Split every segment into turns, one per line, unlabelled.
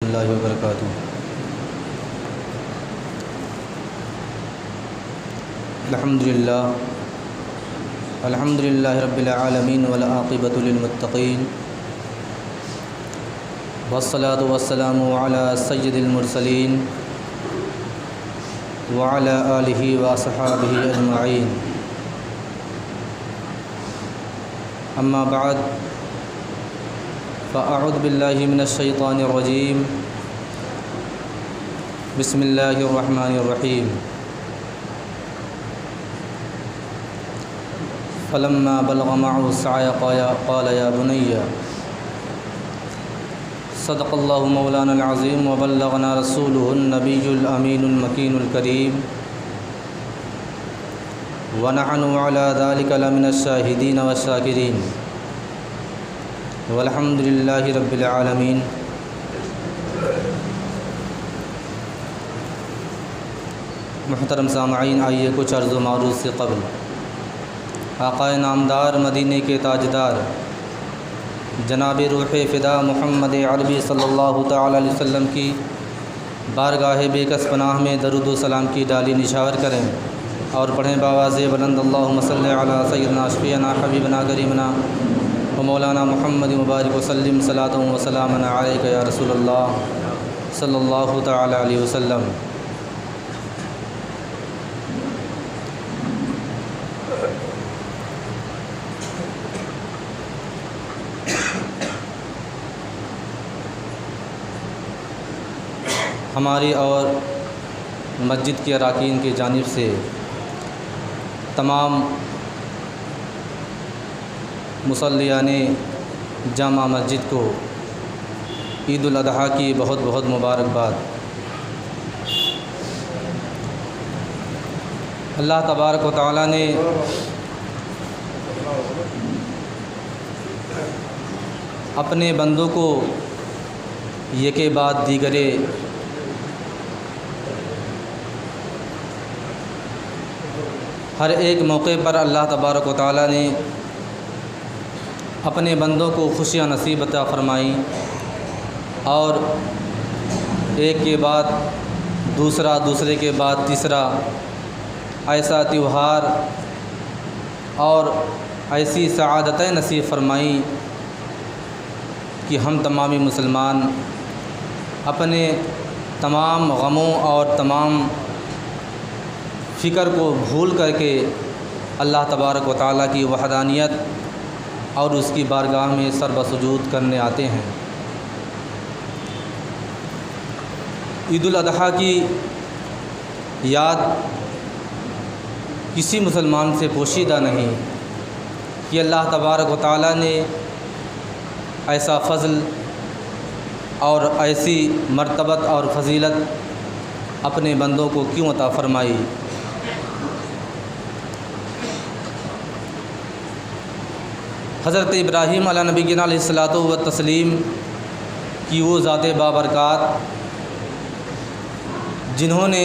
اللہ وبرکاتہ۔ الحمد للہ رب العالمین والعاقبۃ للمتقین والصلاة والسلام علی سید المرسلین وعلی آلہ وصحابہ اجمعین، اما بعد فاعوذ باللہ من الشیطان الرجیم، بسم اللہ الرحمن الرحیم۔ فلما بلغ معه السعي قال يا بني صدق الله مولانا العظيم وبلغنا رسوله النبي الأمين المكين الكريم ونحن على ذلك لمن الشاهدين والشاكرين والحمد لله رب العالمين۔ محترم سامعین، آئیے کچھ عرض و معروض سے قبل آقا نامدار مدینے کے تاجدار جناب روح فدا محمد عربی صلی اللہ تعالی علیہ وسلم کی بارگاہ بے کس پناہ میں درود و سلام کی ڈالی نشاور کریں اور پڑھیں بآواز بلند، اللہم صلی علی سیدنا شفیعنا حبیبنا کریمنا و مولانا محمد مبارک وسلم صلاۃ و سلام علیک یا رسول اللہ صلی اللہ تعالی علیہ وسلم۔ ہماری اور مسجد کے اراکین کی جانب سے تمام مصلیان جامع مسجد کو عید الاضحیٰ کی بہت بہت مبارکباد۔ اللہ تبارک و تعالیٰ نے اپنے بندوں کو یکے بعد دیگرے ہر ایک موقع پر اللہ تبارک و تعالیٰ نے اپنے بندوں کو خوشیاں نصیب عطا فرمائیں اور ایک کے بعد دوسرا، دوسرے کے بعد تیسرا ایسا تیوہار اور ایسی سعادتیں نصیب فرمائیں کہ ہم تمامی مسلمان اپنے تمام غموں اور تمام فکر کو بھول کر کے اللہ تبارک و تعالیٰ کی وحدانیت اور اس کی بارگاہ میں سر بسجود کرنے آتے ہیں۔ عید الاضحیٰ کی یاد کسی مسلمان سے پوشیدہ نہیں کہ اللہ تبارک و تعالیٰ نے ایسا فضل اور ایسی مرتبت اور فضیلت اپنے بندوں کو کیوں عطا فرمائی۔ حضرت ابراہیم علیہ نبینا علیہ الصلوۃ والتسلیم کی وہ ذات بابرکات جنہوں نے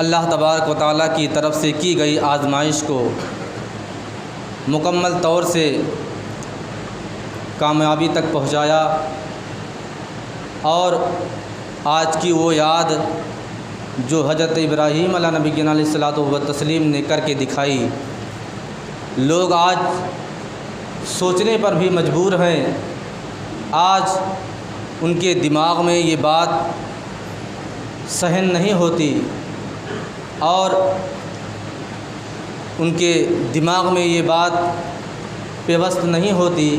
اللہ تبارک و تعالیٰ کی طرف سے کی گئی آزمائش کو مکمل طور سے کامیابی تک پہنچایا، اور آج کی وہ یاد جو حضرت ابراہیم علیہ نبینا علیہ الصلوۃ والتسلیم نے کر کے دکھائی، لوگ آج سوچنے پر بھی مجبور ہیں۔ آج ان کے دماغ میں یہ بات صحن نہیں ہوتی اور ان کے دماغ میں یہ بات پیوست نہیں ہوتی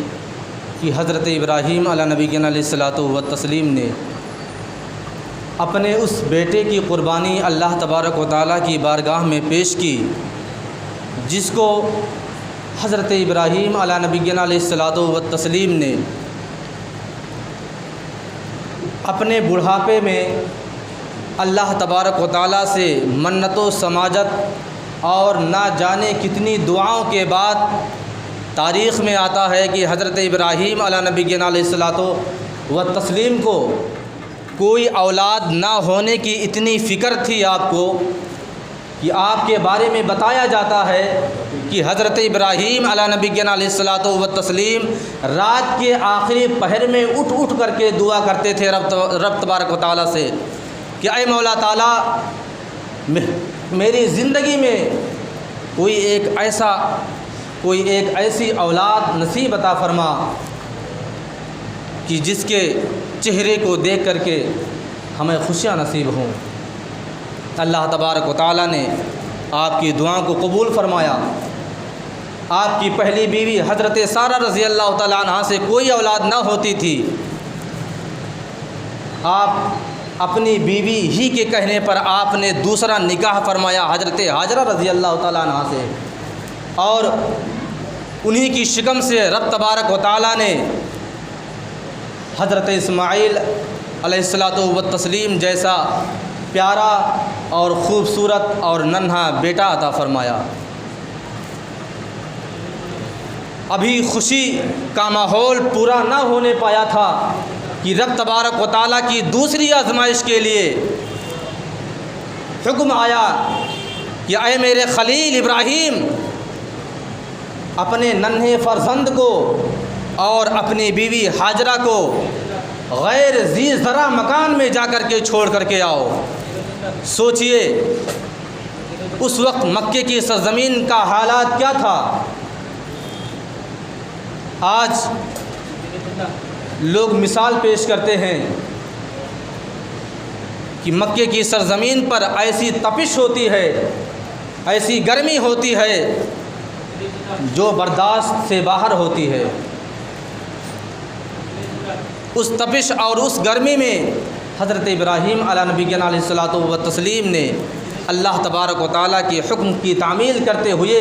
کہ حضرت ابراہیم علیہ نبینا علیہ الصلوۃ والتسلیم نے اپنے اس بیٹے کی قربانی اللہ تبارک و تعالیٰ کی بارگاہ میں پیش کی، جس کو حضرت ابراہیم علیہ نبینا علیہ الصلوۃ والتسلیم نے اپنے بڑھاپے میں اللہ تبارک و تعالیٰ سے منت و سماجت اور نہ جانے کتنی دعاؤں کے بعد تاریخ میں آتا ہے کہ حضرت ابراہیم علیہ نبینا علیہ الصلوۃ والتسلیم کو کوئی اولاد نہ ہونے کی اتنی فکر تھی آپ کو کہ آپ کے بارے میں بتایا جاتا ہے کہ حضرت ابراہیم علیہ نبینا علیہ الصلوۃ والتسلیم رات کے آخری پہر میں اٹھ کر کے دعا کرتے تھے رب تبارک و تعالیٰ سے کہ اے مولا تعالیٰ میری زندگی میں کوئی ایک ایسی اولاد نصیب عطا فرما کہ جس کے چہرے کو دیکھ کر کے ہمیں خوشیاں نصیب ہوں۔ اللہ تبارک و تعالیٰ نے آپ کی دعا کو قبول فرمایا۔ آپ کی پہلی بیوی حضرت سارہ رضی اللہ تعالیٰ عنہا سے کوئی اولاد نہ ہوتی تھی۔ آپ اپنی بیوی ہی کے کہنے پر آپ نے دوسرا نکاح فرمایا حضرت ہاجرہ رضی اللہ تعالیٰ عنہا سے، اور انہی کی شکم سے رب تبارک و تعالیٰ نے حضرت اسماعیل علیہ الصلوۃ والتسلیم جیسا پیارا اور خوبصورت اور ننھا بیٹا عطا فرمایا۔ ابھی خوشی کا ماحول پورا نہ ہونے پایا تھا کہ رب تبارک و تعالیٰ کی دوسری آزمائش کے لیے حکم آیا کہ اے میرے خلیل ابراہیم، اپنے ننھے فرزند کو اور اپنی بیوی ہاجرہ کو غیر ذی زرع مکان میں جا کر کے چھوڑ کر کے آؤ۔ سوچئے اس وقت مکے کی سرزمین کا حالات کیا تھا۔ آج لوگ مثال پیش کرتے ہیں کہ مکے کی سرزمین پر ایسی تپش ہوتی ہے، ایسی گرمی ہوتی ہے جو برداشت سے باہر ہوتی ہے۔ اس تپش اور اس گرمی میں حضرت ابراہیم علیہ نبینا علیہ الصلوۃ والتسلیم نے اللہ تبارک و تعالیٰ کے حکم کی تعمیل کرتے ہوئے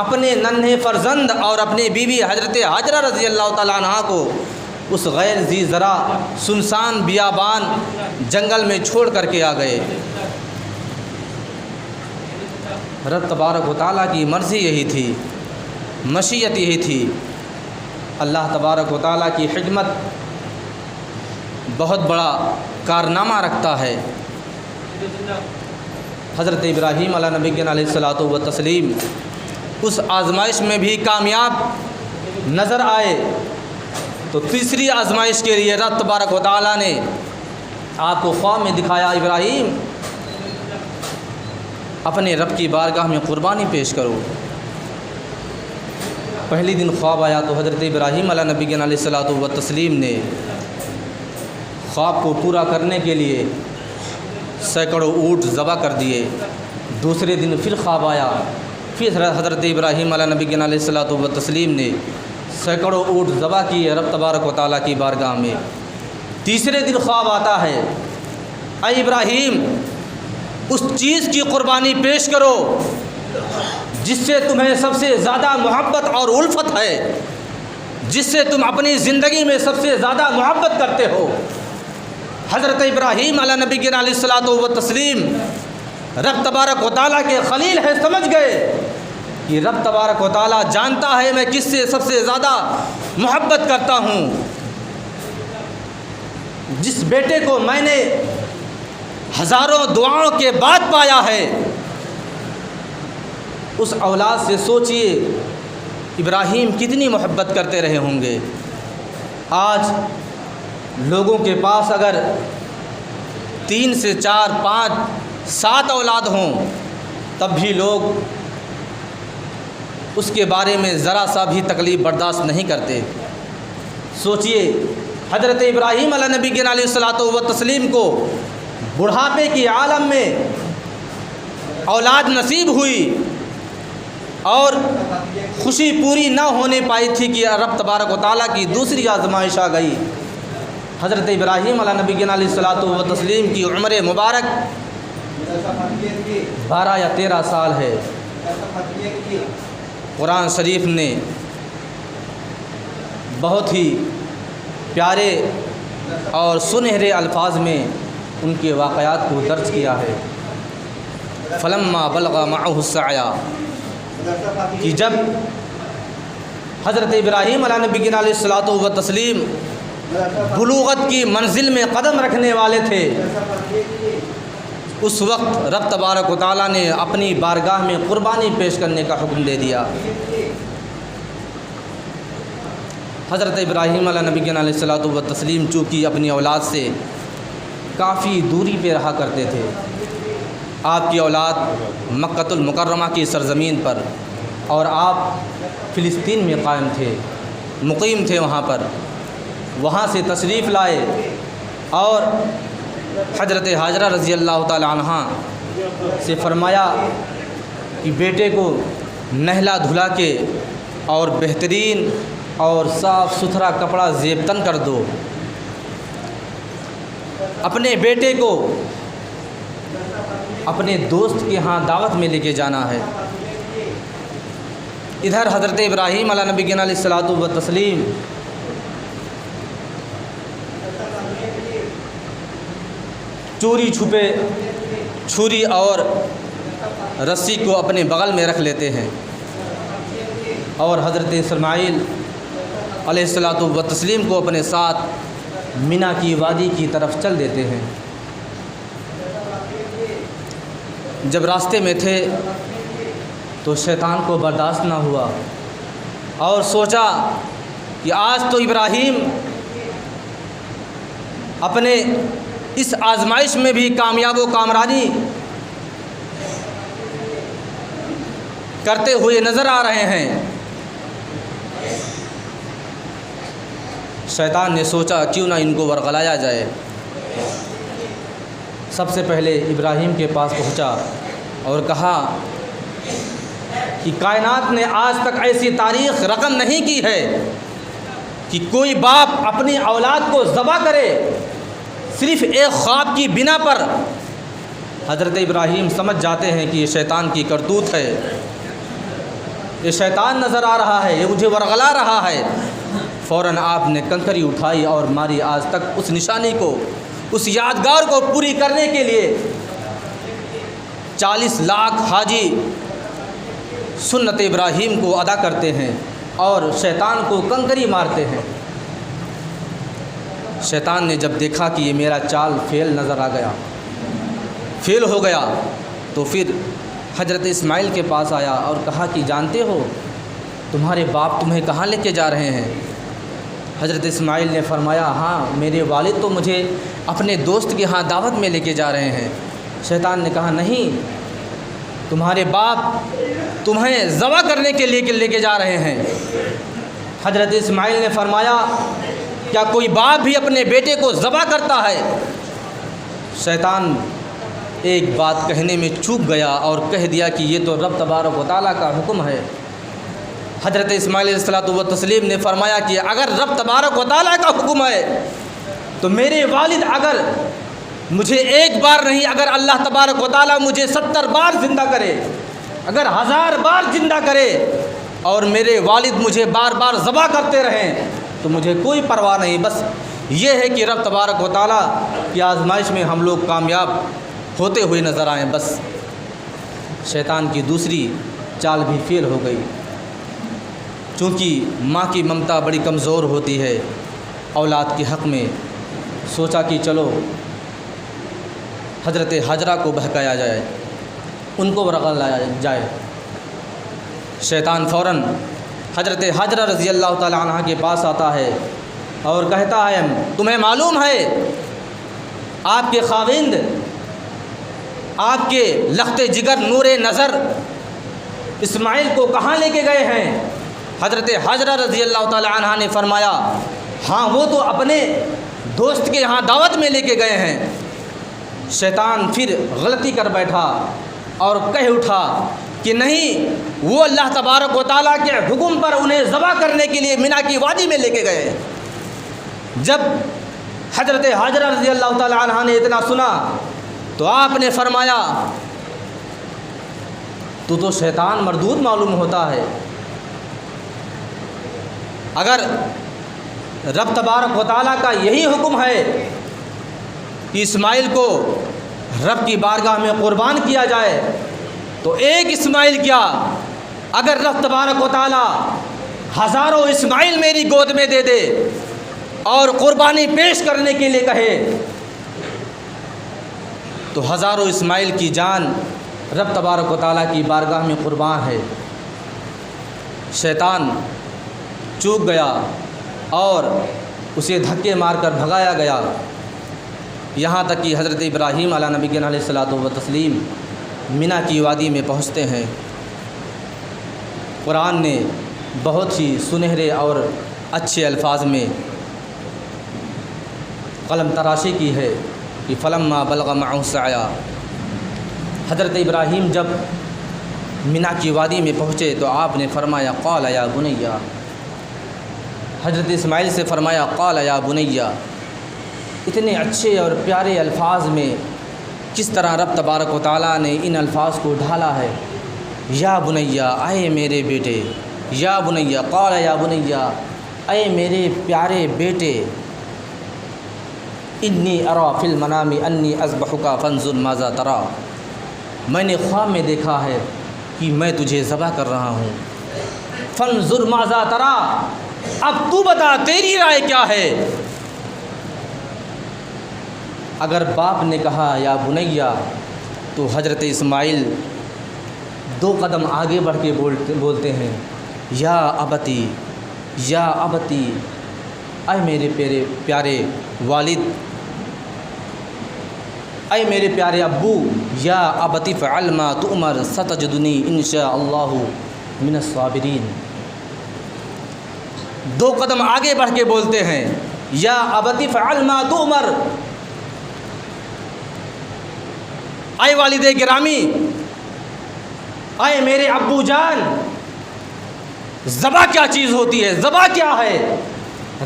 اپنے ننھے فرزند اور اپنی بیوی حضرت ہاجرہ رضی اللہ تعالیٰ عنہا کو اس غیر ذی زرع سنسان بیابان جنگل میں چھوڑ کر کے آ گئے۔ رب تبارک و تعالیٰ کی مرضی یہی تھی، مشیت یہی تھی۔ اللہ تبارک و تعالیٰ کی حکمت بہت بڑا کارنامہ رکھتا ہے۔ حضرت ابراہیم علیہ نبینا علیہ الصلوۃ والتسلیم اس آزمائش میں بھی کامیاب نظر آئے، تو تیسری آزمائش کے لیے رب تبارک و تعالیٰ نے آپ کو خواب میں دکھایا، ابراہیم اپنے رب کی بارگاہ میں قربانی پیش کرو۔ پہلی دن خواب آیا تو حضرت ابراہیم علیہ نبینا علیہ الصلوۃ والتسلیم نے خواب کو پورا کرنے کے لیے سینکڑوں اونٹ ذبح کر دیے۔ دوسرے دن پھر خواب آیا، پھر حضرت ابراہیم علیہ نبینا علیہ الصلوۃ والتسلیم نے سینکڑوں اونٹ ذبح کیے رب تبارک و تعالیٰ کی بارگاہ میں۔ تیسرے دن خواب آتا ہے، اے ابراہیم اس چیز کی قربانی پیش کرو جس سے تمہیں سب سے زیادہ محبت اور الفت ہے، جس سے تم اپنی زندگی میں سب سے زیادہ محبت کرتے ہو۔ حضرت ابراہیم علیہ نبینا علیہ الصلوۃ والتسلیم رب تبارک و تعالیٰ کے خلیل ہے، سمجھ گئے کہ رب تبارک و تعالیٰ جانتا ہے میں کس سے سب سے زیادہ محبت کرتا ہوں۔ جس بیٹے کو میں نے ہزاروں دعاؤں کے بعد پایا ہے، اس اولاد سے سوچئے ابراہیم کتنی محبت کرتے رہے ہوں گے۔ آج لوگوں کے پاس اگر 3 سے 4 5 7 اولاد ہوں تب بھی لوگ اس کے بارے میں ذرا سا بھی تکلیف برداشت نہیں کرتے۔ سوچئے حضرت ابراہیم علیہ نبینا علیہ الصلوۃ والتسلیم کو بڑھاپے کی عالم میں اولاد نصیب ہوئی اور خوشی پوری نہ ہونے پائی تھی کہ رب تبارک و تعالیٰ کی دوسری آزمائش آ گئی۔ حضرت ابراہیم علیہ نبینا علیہ الصلوۃ والتسلیم کی عمر مبارک 12 یا 13 سال ہے۔ قرآن شریف نے بہت ہی پیارے اور سنہرے الفاظ میں ان کے واقعات کو درج کیا ہے۔ فلما بلغ معه السعی، کہ جب حضرت ابراہیم علیہ نبینا علیہ الصلوۃ والتسلیم بلوغت کی منزل میں قدم رکھنے والے تھے اس وقت رب تبارک و تعالیٰ نے اپنی بارگاہ میں قربانی پیش کرنے کا حکم دے دیا۔ حضرت ابراہیم علیہ نبی علیہ الصلوۃ والتسلیم چونکہ اپنی اولاد سے کافی دوری پہ رہا کرتے تھے، آپ کی اولاد مکۃ المکرمہ کی سرزمین پر اور آپ فلسطین میں قائم تھے، مقیم تھے وہاں پر، وہاں سے تشریف لائے اور حضرت حاجرہ رضی اللہ تعالی عنہ سے فرمایا کہ بیٹے کو نہلا دھلا کے اور بہترین اور صاف ستھرا کپڑا زیب تن کر دو، اپنے بیٹے کو اپنے دوست کے ہاں دعوت میں لے کے جانا ہے۔ ادھر حضرت ابراہیم علیہ نبی علیہ الصلوۃ والتسلیم چوری چھپے چھری اور رسی کو اپنے بغل میں رکھ لیتے ہیں اور حضرت اسماعیل علیہ الصلوۃ والتسلیم کو اپنے ساتھ مینا کی وادی کی طرف چل دیتے ہیں۔ جب راستے میں تھے تو شیطان کو برداشت نہ ہوا اور سوچا کہ آج تو ابراہیم اپنے اس آزمائش میں بھی کامیاب و کامرانی کرتے ہوئے نظر آ رہے ہیں۔ شیطان نے سوچا کیوں نہ ان کو ورغلایا جائے۔ سب سے پہلے ابراہیم کے پاس پہنچا اور کہا کہ کائنات نے آج تک ایسی تاریخ رقم نہیں کی ہے کہ کوئی باپ اپنی اولاد کو ذبح کرے صرف ایک خواب کی بنا پر۔ حضرت ابراہیم سمجھ جاتے ہیں کہ یہ شیطان کی کرتوت ہے، یہ شیطان نظر آ رہا ہے، یہ مجھے ورغلا رہا ہے۔ فوراً آپ نے کنکری اٹھائی اور ماری۔ آج تک اس نشانی کو، اس یادگار کو پوری کرنے کے لیے 40 لاکھ حاجی سنت ابراہیم کو ادا کرتے ہیں اور شیطان کو کنکری مارتے ہیں۔ شیطان نے جب دیکھا کہ یہ میرا چال فیل نظر آ گیا، فیل ہو گیا، تو پھر حضرت اسماعیل کے پاس آیا اور کہا کہ جانتے ہو تمہارے باپ تمہیں کہاں لے کے جا رہے ہیں؟ حضرت اسماعیل نے فرمایا ہاں میرے والد تو مجھے اپنے دوست کے ہاں دعوت میں لے کے جا رہے ہیں۔ شیطان نے کہا نہیں، تمہارے باپ تمہیں ذبح کرنے کے لیے لے کے جا رہے ہیں۔ حضرت اسماعیل نے فرمایا کیا کوئی باپ بھی اپنے بیٹے کو ذبح کرتا ہے؟ شیطان ایک بات کہنے میں چوک گیا اور کہہ دیا کہ یہ تو رب تبارک و تعالیٰ کا حکم ہے۔ حضرت اسماعیل علیہ الصلوۃ والتسلیم نے فرمایا کہ اگر رب تبارک و تعالیٰ کا حکم ہے تو میرے والد اگر مجھے ایک بار نہیں، اگر اللہ تبارک و تعالیٰ مجھے 70 بار زندہ کرے، اگر 1000 بار زندہ کرے اور میرے والد مجھے بار بار ذبح کرتے رہیں تو مجھے کوئی پرواہ نہیں۔ بس یہ ہے کہ رب تبارک و تعالیٰ کی آزمائش میں ہم لوگ کامیاب ہوتے ہوئے نظر آئیں۔ بس شیطان کی دوسری چال بھی فیل ہو گئی، چونکہ ماں کی ممتا بڑی کمزور ہوتی ہے اولاد کے حق میں۔ سوچا کہ چلو حضرت حاجرہ کو بہکایا جائے، ان کو ورغلایا جائے۔ شیطان فوراً حضرت حاجرہ رضی اللہ تعالی عنہ کے پاس آتا ہے اور کہتا ہے تمہیں معلوم ہے آپ کے خاوند، آپ کے لخت جگر نور نظر اسماعیل کو کہاں لے کے گئے ہیں؟ حضرت حاجرہ رضی اللہ تعالی عنہ نے فرمایا ہاں وہ تو اپنے دوست کے یہاں دعوت میں لے کے گئے ہیں۔ شیطان پھر غلطی کر بیٹھا اور کہہ اٹھا کہ نہیں، وہ اللہ تبارک و تعالیٰ کے حکم پر انہیں ذبح کرنے کے لیے مینا کی وادی میں لے کے گئے۔ جب حضرت حاجرہ رضی اللہ تعالی عنہ نے اتنا سنا تو آپ نے فرمایا تو شیطان مردود معلوم ہوتا ہے، اگر رب تبارک و تعالیٰ کا یہی حکم ہے کہ اسماعیل کو رب کی بارگاہ میں قربان کیا جائے تو ایک اسماعیل کیا، اگر رب تبارک و تعالیٰ ہزاروں اسماعیل میری گود میں دے دے اور قربانی پیش کرنے کے لیے کہے تو ہزاروں اسماعیل کی جان رب تبارک و تعالیٰ کی بارگاہ میں قربان ہے۔ شیطان چوک گیا اور اسے دھکے مار کر بھگایا گیا، یہاں تک کہ حضرت ابراہیم علیہ نبی علیہ الصلوۃ والتسلیم منی کی وادی میں پہنچتے ہیں۔ قرآن نے بہت ہی سنہرے اور اچھے الفاظ میں قلم تراشی کی ہے کہ فلما بلغ معه السعی، حضرت ابراہیم جب منی کی وادی میں پہنچے تو آپ نے فرمایا قال یا بنی، حضرت اسماعیل سے فرمایا قال یا بنی۔ اتنے اچھے اور پیارے الفاظ میں کس طرح رب تبارک و تعالیٰ نے ان الفاظ کو ڈھالا ہے، یا بنی، اے میرے بیٹے، یا بنی، قال یا بنی، اے میرے پیارے بیٹے، انی ارا فی المنام انی اذبحک فانظر ماذا تری، میں نے خواب میں دیکھا ہے کہ میں تجھے ذبح کر رہا ہوں، فانظر ماذا تری، اب تو بتا تیری رائے کیا ہے۔ اگر باپ نے کہا یا بنیا تو حضرت اسماعیل 2 قدم آگے بڑھ کے بولتے ہیں یا ابتی، یا ابتی، اے میرے پیارے والد، اے میرے پیارے ابو، یا ابتی فعل ما تؤمر ستجدنی ان شاء اللہ من الصابرین۔ 2 قدم آگے بڑھ کے بولتے ہیں یا ابتی فعل ما تؤمر، اے والد گرامی، اے میرے ابو جان، ذبح کیا چیز ہوتی ہے، ذبح کیا ہے،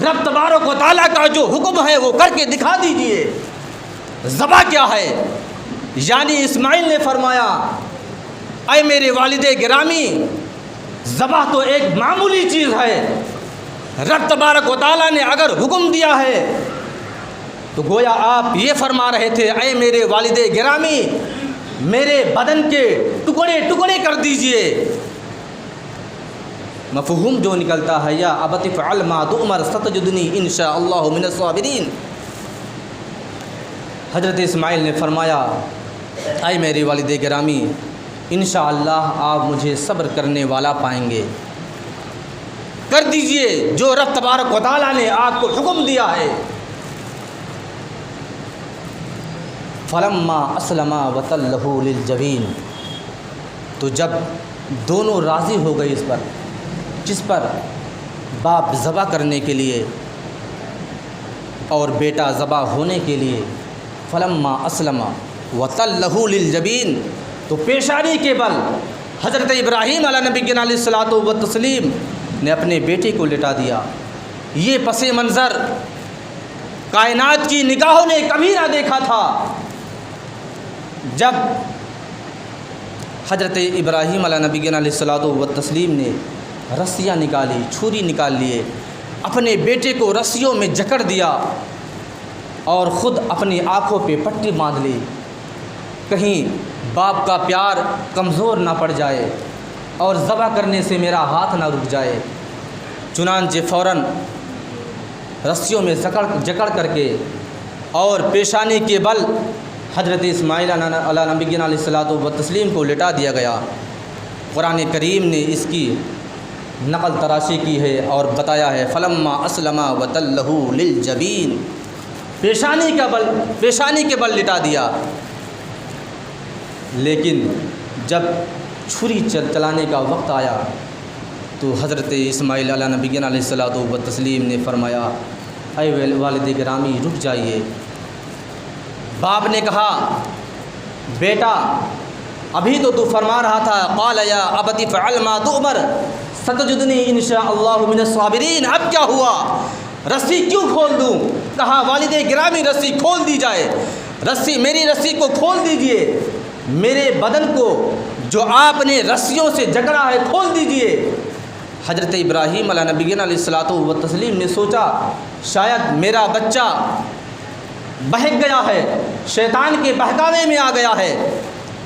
رب تبارک و تعالیٰ کا جو حکم ہے وہ کر کے دکھا دیجئے، ذبح کیا ہے۔ یعنی اسماعیل نے فرمایا اے میرے والد گرامی، ذبح تو ایک معمولی چیز ہے، رب تبارک و تعالیٰ نے اگر حکم دیا ہے تو گویا آپ یہ فرما رہے تھے اے میرے والد گرامی، میرے بدن کے ٹکڑے ٹکڑے کر دیجئے۔ مفہوم جو نکلتا ہے یا ابت فعل ما تؤمر ستجدنی ان شاء اللہ من الصابرین۔ حضرت اسماعیل نے فرمایا اے میرے والد گرامی، انشاءاللہ آپ مجھے صبر کرنے والا پائیں گے، کر دیجئے جو رب تبارک و تعالیٰ نے آپ کو حکم دیا ہے۔ فلما اسلما وتلہ للجبین، تو جب دونوں راضی ہو گئے اس پر، جس پر باپ ذبح کرنے کے لیے اور بیٹا ذبح ہونے کے لیے، فلما اسلما وتلہ للجبین، تو پیشانی کے بل حضرت ابراہیم علیہ نبی علیہ الصلوۃ والتسلیم نے اپنے بیٹے کو لٹا دیا۔ یہ پس منظر کائنات کی نگاہوں نے کبھی نہ دیکھا تھا۔ جب حضرت ابراہیم علیہ نبی علیہ الصلوۃ والتسلیم نے رسیاں نکالی، چھری نکال لیے، اپنے بیٹے کو رسیوں میں جکڑ دیا اور خود اپنی آنکھوں پہ پٹی باندھ لی، کہیں باپ کا پیار کمزور نہ پڑ جائے اور ذبح کرنے سے میرا ہاتھ نہ رک جائے۔ چنانچہ فوراً رسیوں میں جکڑ کر کے اور پیشانی کے بل حضرت اسماعیل علیہ نبی علیہ الصلوۃ والتسلیم کو لٹا دیا گیا۔ قرآن کریم نے اس کی نقل تراشی کی ہے اور بتایا ہے فلما اسلما وتلہ للجبین، پیشانی کے بل لٹا دیا۔ لیکن جب چھری چلانے کا وقت آیا تو حضرت اسماعیل علیہ نبی علیہ الصلوۃ والتسلیم نے فرمایا اے والد گرامی رک جائیے۔ باپ نے کہا بیٹا ابھی تو فرما رہا تھا قال یا ابت فعل ما تؤمر ستجدنی ان شاء اللہ من الصابرین، اب کیا ہوا، رسی کیوں کھول دوں؟ کہا والد گرامی رسی کھول دی جائے، میری رسی کو کھول دیجئے، میرے بدن کو جو آپ نے رسیوں سے جکڑا ہے کھول دیجئے۔ حضرت ابراہیم علیہ نبی علیہ الصلوۃ والتسلیم نے سوچا شاید میرا بچہ بہک گیا ہے، شیطان کے بہکاوے میں آ گیا ہے۔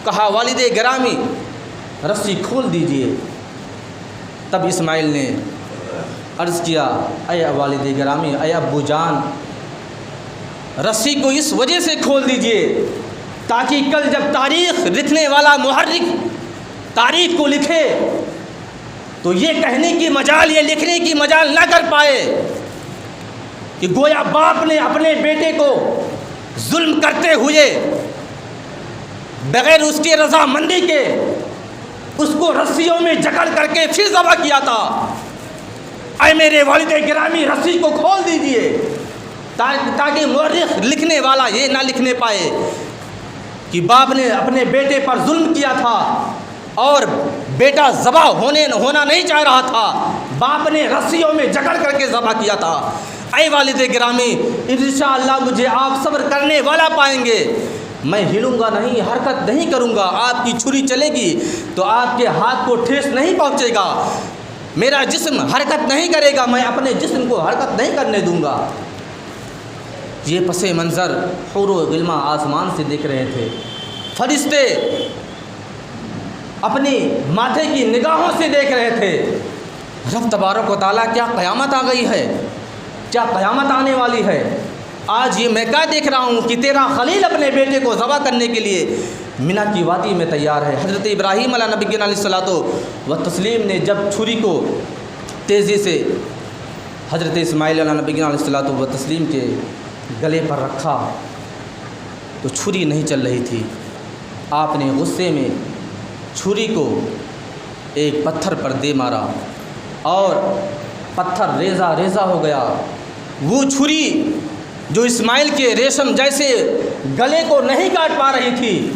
کہا والد گرامی رسی کھول دیجئے۔ تب اسماعیل نے عرض کیا اے والد گرامی، اے ابو جان، رسی کو اس وجہ سے کھول دیجئے
تاکہ کل جب تاریخ لکھنے والا محرک تاریخ کو لکھے تو یہ کہنے کی مجال، یہ لکھنے کی مجال نہ کر پائے کہ گویا باپ نے اپنے بیٹے کو ظلم کرتے ہوئے بغیر اس کی رضامندی کے اس کو رسیوں میں جکڑ کر کے پھر ذبح کیا تھا۔ اے میرے والد گرامی، رسی کو کھول دیجئے تاکہ مورخ لکھنے والا یہ نہ لکھنے پائے کہ باپ نے اپنے بیٹے پر ظلم کیا تھا اور بیٹا ذبح ہونا نہیں چاہ رہا تھا، باپ نے رسیوں میں جکڑ کر کے ذبح کیا تھا۔ اے والد گرامی، انشاءاللہ مجھے آپ صبر کرنے والا پائیں گے، میں ہلوں گا نہیں، حرکت نہیں کروں گا، آپ کی چھری چلے گی تو آپ کے ہاتھ کو ٹھیس نہیں پہنچے گا، میرا جسم حرکت نہیں کرے گا، میں اپنے جسم کو حرکت نہیں کرنے دوں گا۔ یہ پس منظر حور و غلماں آسمان سے دیکھ رہے تھے، فرشتے اپنی ماتھے کی نگاہوں سے دیکھ رہے تھے۔ رب تبارک و تعالیٰ، کیا قیامت آ گئی ہے، کیا قیامت آنے والی ہے؟ آج یہ میں کیا دیکھ رہا ہوں کہ تیرا خلیل اپنے بیٹے کو ذبح کرنے کے لیے منی کی وادی میں تیار ہے۔ حضرت ابراہیم علیہ نبی علیہ الصلوۃ والتسلیم نے جب چھری کو تیزی سے حضرت اسماعیل علیہ نبی علیہ الصلوۃ والتسلیم کے گلے پر رکھا تو چھری نہیں چل رہی تھی۔ آپ نے غصے میں چھری کو ایک پتھر پر دے مارا اور پتھر ریزہ ریزہ ہو گیا۔ وہ چھری جو اسماعیل کے ریشم جیسے گلے کو نہیں کاٹ پا رہی تھی،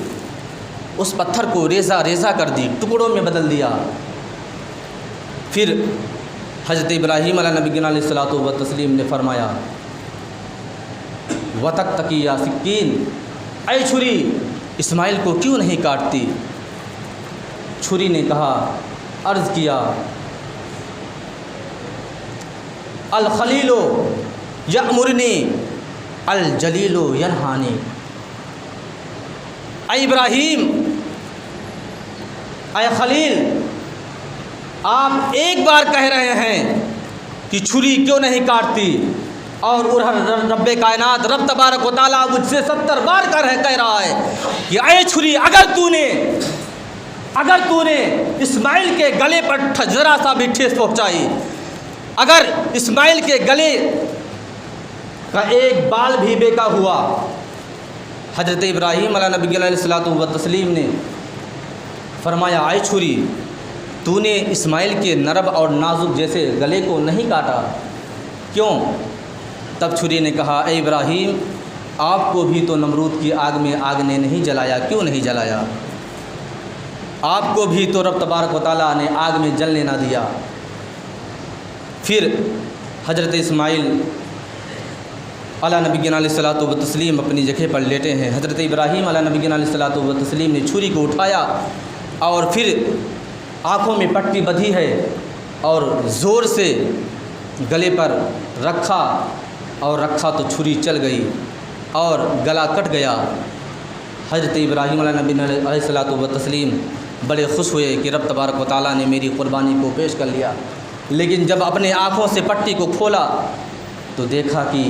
اس پتھر کو ریزہ ریزہ کر دی، ٹکڑوں میں بدل دیا۔ پھر حضرت ابراہیم علیہ نبی علیہ الصلوۃ والتسلیم نے فرمایا، وَتَقْتَقِي يَا سِكِّينُ، اے چھری اسماعیل کو کیوں نہیں کاٹتی؟ چھری نے کہا، عرض کیا، الخلیل یأمرنی الجلیل ینہانی۔ اے ابراہیم، اے خلیل، آپ ایک بار کہہ رہے ہیں کہ چھری کیوں نہیں کاٹتی، اور رب کائنات رب تبارک و تعالیٰ مجھ سے 70 بار کہہ رہا ہے کہ اے چھری، اگر تو نے اسماعیل کے گلے پر ذرا سا بھی ٹھیس پہنچائی، اگر اسماعیل کے گلے کا ایک بال بھی بیکا ہوا۔ حضرت ابراہیم علیہ نبی علیہ الصلوۃ والتسلیم نے فرمایا، اے چھری، تو نے اسماعیل کے نرم اور نازک جیسے گلے کو نہیں کاٹا، کیوں؟ تب چھری نے کہا، اے ابراہیم، آپ کو بھی تو نمرود کی آگ میں آگ نے نہیں جلایا، کیوں نہیں جلایا؟ آپ کو بھی تو رب تبارک و تعالیٰ نے آگ میں جلنے نہ دیا۔ پھر حضرت اسماعیل علیہ نبی علیہ الصلوۃ والتسلیم اپنی جگہ پر لیٹے ہیں۔ حضرت ابراہیم علیہ نبی علیہ الصلوۃ والتسلیم نے چھری کو اٹھایا اور پھر آنکھوں میں پٹی بدھی ہے اور زور سے گلے پر رکھا تو چھری چل گئی اور گلا کٹ گیا۔ حضرت ابراہیم علیہ نبی علیہ الصلوۃ والتسلیم بڑے خوش ہوئے کہ رب تبارک و تعالیٰ نے میری قربانی کو پیش کر لیا، لیکن جب اپنے آنکھوں سے پٹی کو کھولا تو دیکھا کہ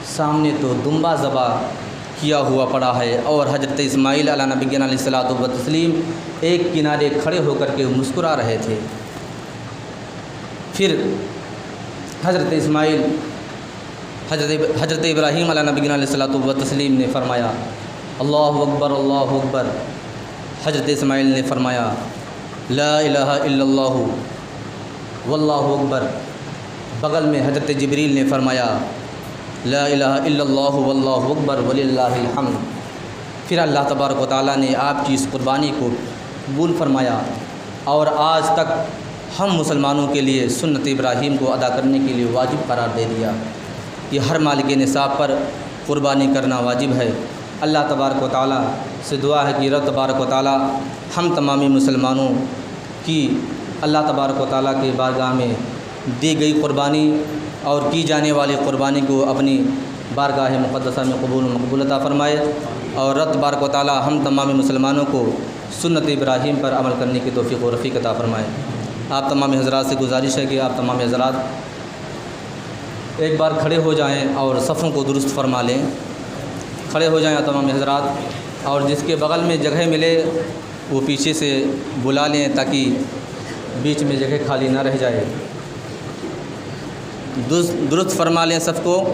سامنے تو دمبا ذبح کیا ہوا پڑا ہے اور حضرت اسماعیل علیہ نبی علیہ الصلوۃ والتسلیم ایک کنارے کھڑے ہو کر کے مسکرا رہے تھے۔ پھر حضرت ابراہیم علیہ نبی علیہ الصلوۃ والتسلیم نے فرمایا، اللہ اکبر اللہ اکبر۔ حضرت اسماعیل نے فرمایا، لا الہ الا اللہ واللہ اکبر۔ بغل میں حضرت جبریل نے فرمایا، لا الہ الا اللہ واللہ اکبر وللہ الحمد۔ پھر اللہ تبارک و تعالیٰ نے آپ کی اس قربانی کو قبول فرمایا اور آج تک ہم مسلمانوں کے لیے سنت ابراہیم کو ادا کرنے کے لیے واجب قرار دے دیا کہ ہر مالک نصاب پر قربانی کرنا واجب ہے۔ اللہ تبارک و تعالیٰ سے دعا ہے کہ رب تبارک و تعالیٰ ہم تمامی مسلمانوں کی اللہ تبارک و تعالیٰ کے بارگاہ میں دی گئی قربانی اور کی جانے والی قربانی کو اپنی بارگاہ مقدسہ میں قبول و مقبول عطا فرمائے، اور رب تبارک و تعالیٰ ہم تمامی مسلمانوں کو سنت ابراہیم پر عمل کرنے کی توفیق و رفیق عطا فرمائے۔ آپ تمام حضرات سے گزارش ہے کہ آپ تمام حضرات ایک بار کھڑے ہو جائیں اور صفوں کو درست فرما لیں۔ کھڑے ہو جائیں تمام حضرات۔
اور جس کے بغل میں جگہ ملے وہ پیچھے سے بلا لیں تاکہ بیچ میں جگہ خالی نہ رہ جائے۔ درست فرما لیں سب کو۔